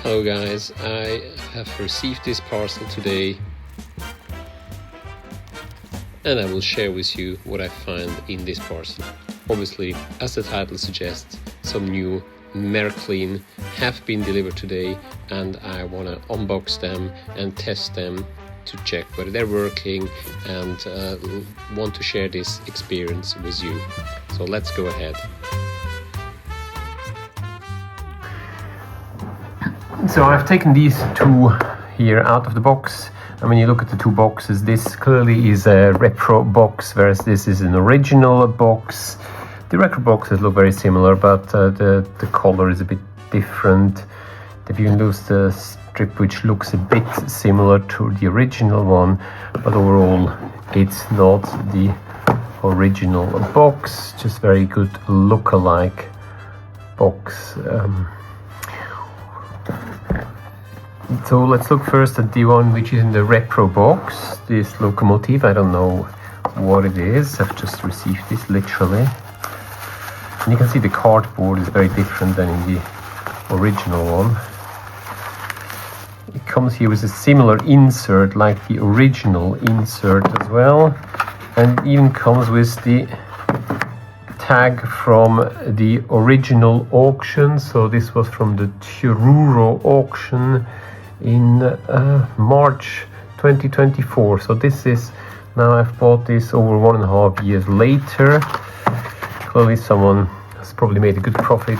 Hello guys, I have received this parcel today and I will share with you what I find in this parcel. Obviously, as the title suggests, some new Märklin have been delivered today and I want to unbox them and test them to check whether they're working and want to share this experience with you. So let's go ahead. So I've taken these two here out of the box, and when you look at the two boxes, this clearly is a retro box, whereas this is an original box. The retro boxes look very similar, but the color is a bit different. They've even used the strip which looks a bit similar to the original one, but overall it's not the original box, just very good look-alike box. So let's look first at the one which is in the retro box, this locomotive. I don't know what it is, I've just received this literally. And you can see the cardboard is very different than in the original one. It comes here with a similar insert like the original insert as well, and even comes with the tag from the original auction. So this was from the Truro auction in March 2024. So this is, now I've bought this over 1.5 years later. Clearly someone has probably made a good profit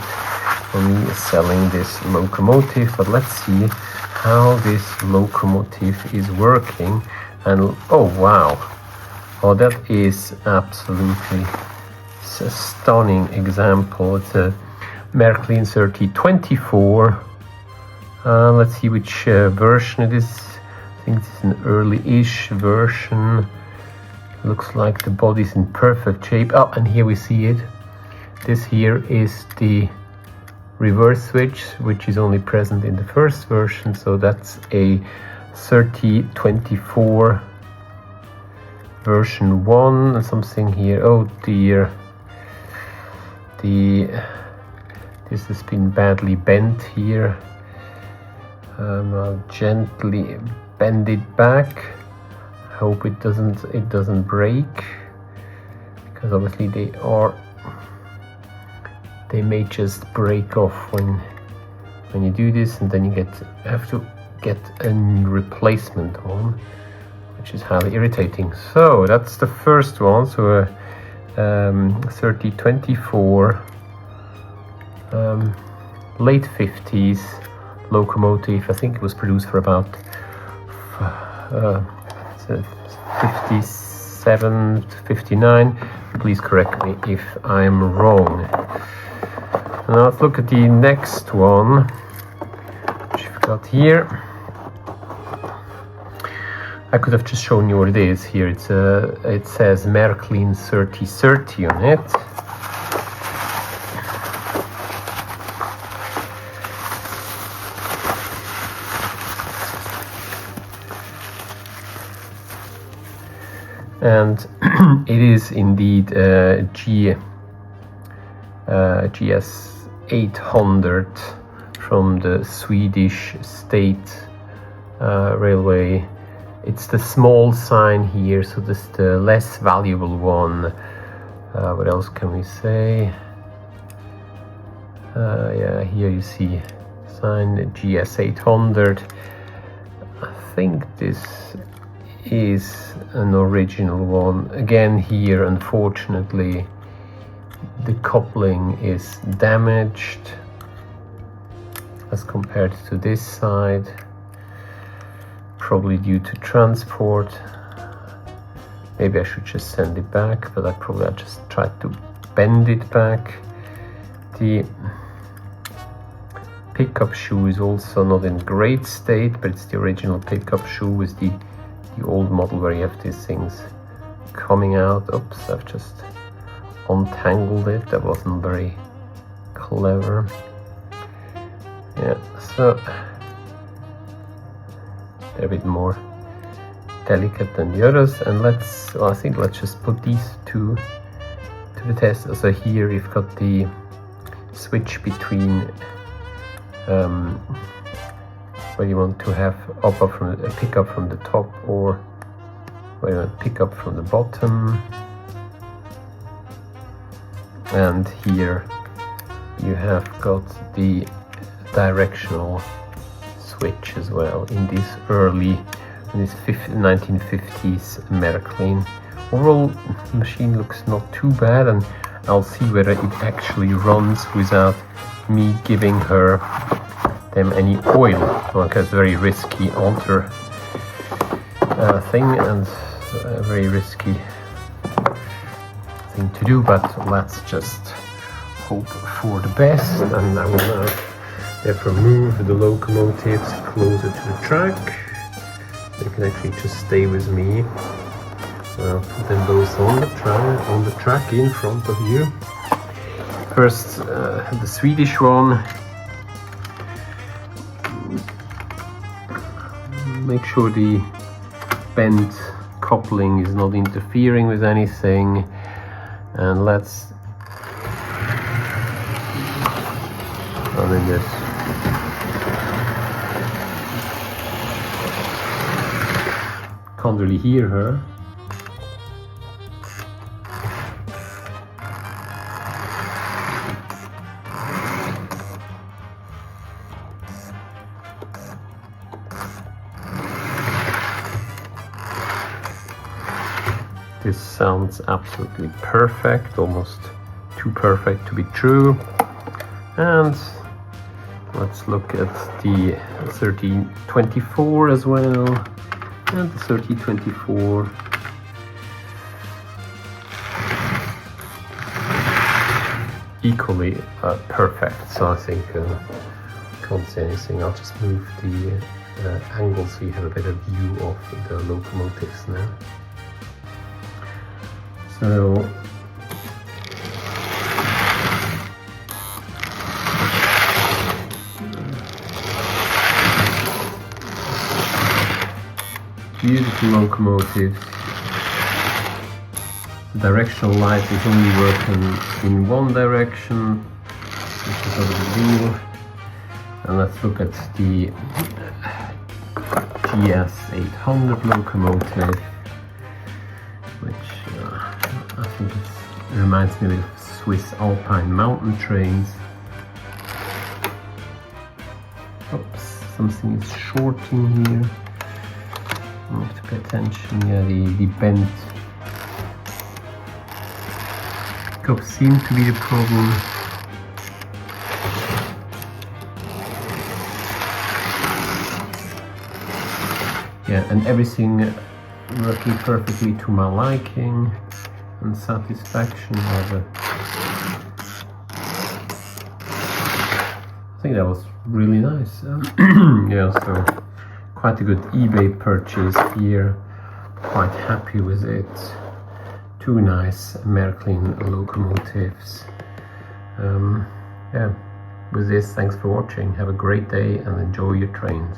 on me selling this locomotive, but let's see how this locomotive is working. And oh wow, oh that is absolutely a stunning example. It's a Märklin 3024. Let's see which version it is. I think this is an early-ish version. Looks like the body's in perfect shape. Oh, and here we see it. This here is the reverse switch, which is only present in the first version. So that's a 3024 version 1 and something here. Oh dear. This has been badly bent here. I'll gently bend it back. Hope it doesn't break, because obviously they may just break off when you do this, and then you have to get a replacement one, which is highly irritating. So that's the first one. So 3024 late 50s locomotive. I think it was produced for about 57 to 59. Please correct me if I'm wrong. Now let's look at the next one, which we've got here. I could have just shown you what it is here. It says Märklin 3030 on it. And it is indeed GS800 from the Swedish State Railway. It's the small sign here, so this is the less valuable one. What else can we say? Yeah, here you see sign GS800. I think this is an original one. Again, here unfortunately the coupling is damaged as compared to this side, probably due to transport. Maybe I should just send it back, but I'll just try to bend it back. The pickup shoe is also not in great state, but it's the original pickup shoe with the old model where you have these things coming out. Oops, I've just untangled it. That wasn't very clever. Yeah, so they're a bit more delicate than the others. And I think let's just put these two to the test. So here you've got the switch between whether you want to have pick up from the top or whether you want to pick up from the bottom. And here you have got the directional switch as well in this 1950s Märklin. Overall, the machine looks not too bad, and I'll see whether it actually runs without me giving them any oil, because it's a very risky alter thing and a very risky thing to do, but let's just hope for the best. And I will now therefore move the locomotives closer to the track. They can actually just stay with me. I'll put them both on the track in front of you. First, the Swedish one. Make sure the bent coupling is not interfering with anything, and let's run in this. Can't really hear her. This sounds absolutely perfect, almost too perfect to be true. And let's look at the 3024 as well. And the 3024. Equally perfect, so I think can't say anything. I'll just move the angle so you have a better view of the locomotives now. So beautiful locomotives. The directional light is only working in one direction, which is not a big deal. And let's look at the GS800 locomotive, which I think it reminds me of Swiss Alpine mountain trains. Oops, something is shorting here. I have to pay attention. Yeah, the bent cup seems to be the problem. Yeah, and everything working perfectly to my liking and satisfaction. I think that was really nice. Yeah, so quite a good eBay purchase here. Quite happy with it. Two nice Märklin locomotives. Yeah, with this, thanks for watching. Have a great day and enjoy your trains.